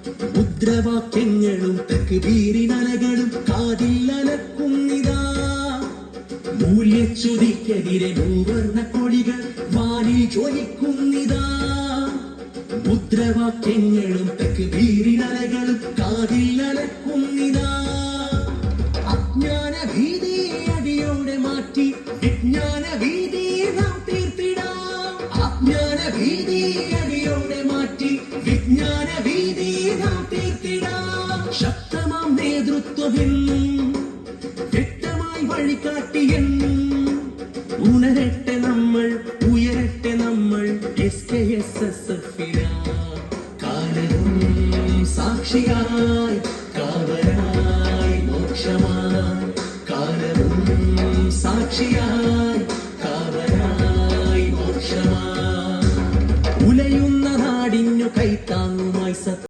മുദ്രാവാക്യങ്ങളും തക്ബീരിനലകളും കാതിൽ അലക്കുന്നിതാ. മൂല്യച്യുതിക്കെതിരെ മൂവർണ്ണ കൊടികൾ വാനിൽ ജ്വലിക്കുന്നിതാ. മുദ്രാവാക്യങ്ങളും തക്ബീരിനലകളും കാതിൽ അലക്കുന്നിതാ. അജ്ഞാന ഭീതി അടിയോടെ മാറ്റി വിജ്ഞാന ഭീതി നാം തീർത്തിടാം. അജ്ഞാന ഭീതി അടിയോടെ മാറ്റി വിജ്ഞാന ഭീതി നാം തീർത്തിടാം. ശക്തമാം നേതൃത്വമെന്നും വ്യക്തമായി വഴികാട്ടിയെന്നും ഉണരട്ടെ നമ്മൾ, ഉയരട്ടെ നമ്മൾ SKSSF. കാലവും സാക്ഷിയായി കാവലായി മോക്ഷമായി, കാലവും സാക്ഷിയായി